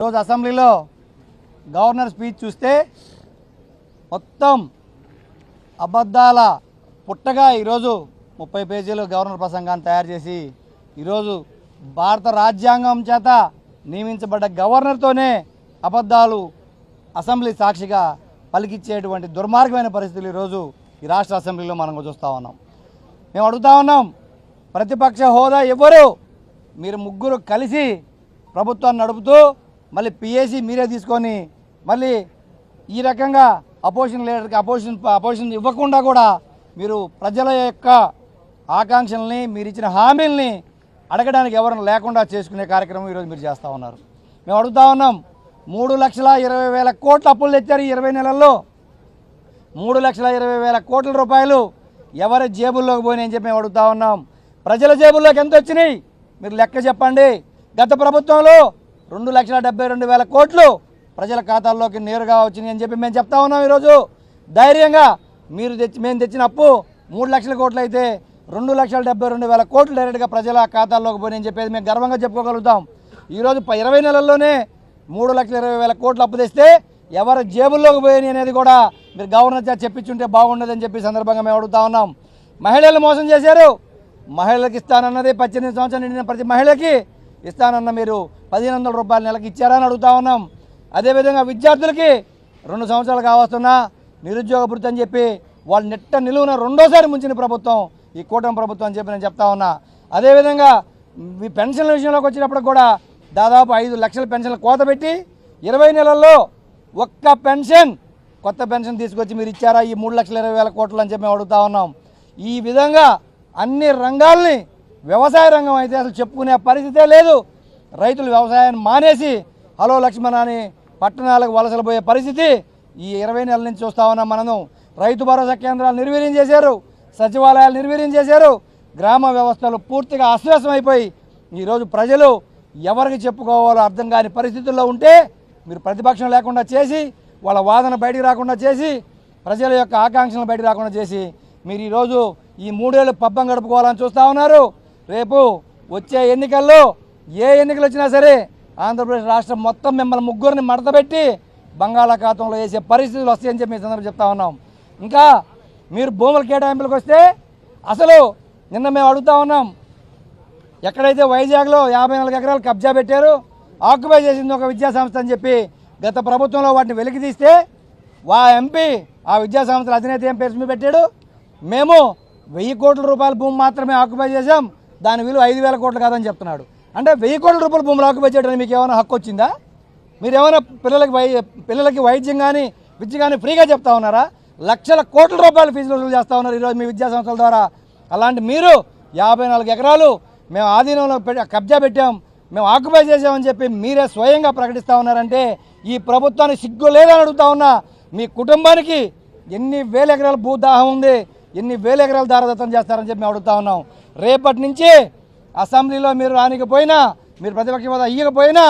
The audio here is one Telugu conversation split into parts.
రోజు అసెంబ్లీలో గవర్నర్ స్పీచ్ చూస్తే మొత్తం అబద్ధాల పుట్టగా ఈరోజు 30 పేజీలు గవర్నర్ ప్రసంగాన్ని తయారు చేసి ఈరోజు భారత రాజ్యాంగం చేత నియమించబడ్డ గవర్నర్తోనే అబద్ధాలు అసెంబ్లీ సాక్షిగా పలికిచ్చేటువంటి దుర్మార్గమైన పరిస్థితులు ఈరోజు ఈ రాష్ట్ర అసెంబ్లీలో మనం చూస్తూ ఉన్నాం. మేము అడుగుతా ఉన్నాం, ప్రతిపక్ష హోదా ఎవరు? మీరు ముగ్గురు కలిసి ప్రభుత్వాన్ని నడుపుతూ మళ్ళీ పిఏసీ మీరే తీసుకొని మళ్ళీ ఈ రకంగా అపోజిషన్ లీడర్కి అపోజిషన్ ఇవ్వకుండా కూడా మీరు ప్రజల యొక్క ఆకాంక్షల్ని మీరు ఇచ్చిన హామీల్ని అడగడానికి ఎవరిని లేకుండా చేసుకునే కార్యక్రమం ఈరోజు మీరు చేస్తూ ఉన్నారు. మేము అడుగుతా ఉన్నాం, 3,20,000 కోట్ల అప్పులు తెచ్చారు ఈ 20 నెలల్లో. 3,20,000 కోట్ల రూపాయలు ఎవరి జేబుల్లోకి పోయినాయని చెప్పి మేము అడుగుతా ఉన్నాం. ప్రజల జేబుల్లోకి ఎంత వచ్చినాయి మీరు లెక్క చెప్పండి. గత ప్రభుత్వంలో 2,72,000 కోట్లు ప్రజల ఖాతాల్లోకి నేరుగా వచ్చినాయి అని చెప్పి మేము చెప్తా ఉన్నాం. ఈరోజు ధైర్యంగా మేము తెచ్చిన అప్పు 3 లక్షల కోట్లు అయితే 2,72,000 కోట్లు డైరెక్ట్గా ప్రజల ఖాతాల్లోకి పోయినాయని చెప్పేది మేము గర్వంగా చెప్పుకోగలుగుతాం. ఈరోజు 20 నెలల్లోనే 3,20,000 కోట్లు అప్పు తెస్తే ఎవరి జేబుల్లోకి పోయినాయి అనేది కూడా మీరు గవర్నర్ చేత చెప్పించుంటే బాగుండదని చెప్పి సందర్భంగా మేము అడుగుతా ఉన్నాం. మహిళలు మోసం చేశారు. మహిళలకు ఇస్తానన్నది 18 సంవత్సరాలు నిండిన ప్రతి మహిళకి ఇస్తానన్న మీరు 1,500 రూపాయల నెలకి ఇచ్చారని అడుగుతా ఉన్నాం. అదేవిధంగా విద్యార్థులకి 2 సంవత్సరాలు కావస్తున్నా నిరుద్యోగ భృతి అని చెప్పి వాళ్ళు నెట్ట నిలువున రెండోసారి ముంచిన ప్రభుత్వం ఈ కూటమి ప్రభుత్వం అని చెప్పి నేను చెప్తా ఉన్నా. అదేవిధంగా ఈ పెన్షన్ల విషయంలోకి వచ్చినప్పుడు కూడా దాదాపు 5 లక్షల పెన్షన్లు కోత పెట్టి 20 నెలల్లో ఒక్క పెన్షన్ కొత్త పెన్షన్ తీసుకొచ్చి మీరు ఇచ్చారా ఈ 3,20,000 కోట్లు అని చెప్పి మేము అడుగుతా ఉన్నాం. ఈ విధంగా అన్ని రంగాల్ని వ్యవసాయ రంగం అయితే అసలు చెప్పుకునే పరిస్థితే లేదు. రైతులు వ్యవసాయాన్ని మానేసి హలో లక్ష్మణ అని పట్టణాలకు వలసలు పోయే పరిస్థితి ఈ 20 నెలల నుంచి చూస్తూ ఉన్నాం. మనము రైతు భరోసా కేంద్రాలు నిర్వీర్యం చేశారు, సచివాలయాలు నిర్వీర్యం చేశారు, గ్రామ వ్యవస్థలు పూర్తిగా అశ్వాసం అయిపోయి ఈరోజు ప్రజలు ఎవరికి చెప్పుకోవాలో అర్థం కాని పరిస్థితుల్లో ఉంటే మీరు ప్రతిపక్షం లేకుండా చేసి వాళ్ళ వాదన బయటికి రాకుండా చేసి ప్రజల యొక్క ఆకాంక్షలను బయటికి రాకుండా చేసి మీరు ఈరోజు ఈ 3 ఏళ్ళు పబ్బం గడుపుకోవాలని చూస్తూ ఉన్నారు. రేపు వచ్చే ఎన్నికల్లో ఏ ఎన్నికలు వచ్చినా సరే ఆంధ్రప్రదేశ్ రాష్ట్రం మొత్తం మిమ్మల్ని ముగ్గురిని మడతపెట్టి బంగాళాఖాతంలో వేసే పరిస్థితులు వస్తాయని చెప్పి సందర్భంగా చెప్తా ఉన్నాం. ఇంకా మీరు భూముల కేటాయింపులకు వస్తే అసలు నిన్న మేము అడుగుతా ఉన్నాం, ఎక్కడైతే వైజాగ్లో 54 ఎకరాలు కబ్జా పెట్టారు, ఆక్యుపై చేసింది ఒక విద్యాసంస్థ అని చెప్పి గత ప్రభుత్వంలో వాటిని వెలికి తీస్తే ఎంపీ ఆ విద్యాసంస్థల అధినేత ఏం పేరు పెట్టాడు, మేము 1,000 కోట్ల రూపాయల భూమి మాత్రమే ఆక్యుపై చేసాం, దాని విలువ 5,000 కోట్లు కాదని చెప్తున్నాడు. అంటే 1,000 కోట్ల రూపాయల భూములు ఆక్యుపై చేయడానికి మీకు ఏమైనా హక్కు వచ్చిందా? మీరు ఏమైనా పిల్లలకి వైద్యం కానీ విద్య కానీ ఫ్రీగా చెప్తా ఉన్నారా? లక్షల కోట్ల రూపాయల ఫీజులు వసూలు చేస్తూ ఉన్నారు ఈరోజు మీ విద్యాసంస్థల ద్వారా. అలాంటి మీరు 54 ఎకరాలు మేము ఆధీనంలో కబ్జా పెట్టాం, మేము ఆక్యుపై చేసామని చెప్పి మీరే స్వయంగా ప్రకటిస్తూ ఉన్నారంటే ఈ ప్రభుత్వానికి సిగ్గు లేదని అడుగుతా ఉన్నా. మీ కుటుంబానికి ఎన్ని వేల ఎకరాల భూదాహం ఉంది, ఎన్ని వేల ఎకరాలు దారదత్తం చేస్తారని చెప్పి మేము అడుగుతా ఉన్నాం. రేపటి నుంచి అసెంబ్లీలో మీరు రానికపోయినా, మీరు ప్రతిపక్ష హోదా ఇవ్వకపోయినా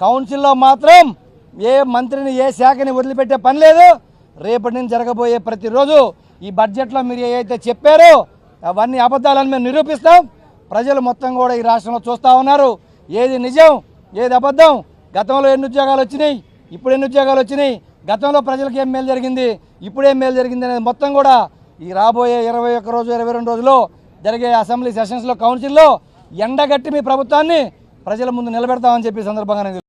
కౌన్సిల్లో మాత్రం ఏ మంత్రిని ఏ శాఖని వదిలిపెట్టే పని లేదు. రేపటి నుంచి జరగబోయే ప్రతిరోజు ఈ బడ్జెట్లో మీరు ఏవైతే చెప్పారో అవన్నీ అబద్ధాలని మేము నిరూపిస్తాం. ప్రజలు మొత్తం కూడా ఈ రాష్ట్రంలో చూస్తూ ఉన్నారు ఏది నిజం ఏది అబద్ధం. గతంలో ఎన్ని ఉద్యోగాలు వచ్చినాయి, ఇప్పుడు ఎన్ని ఉద్యోగాలు వచ్చినాయి, గతంలో ప్రజలకు ఏం మేలు జరిగింది, ఇప్పుడు ఏం మేలు జరిగింది అనేది మొత్తం కూడా ఈ రాబోయే 21 రోజు 22 రోజుల్లో జరిగే అసెంబ్లీ సెషన్స్లో కౌన్సిల్లో ఎండగట్టి మీ ప్రభుత్వాన్ని ప్రజల ముందు నిలబెడతామని చెప్పి సందర్భంగా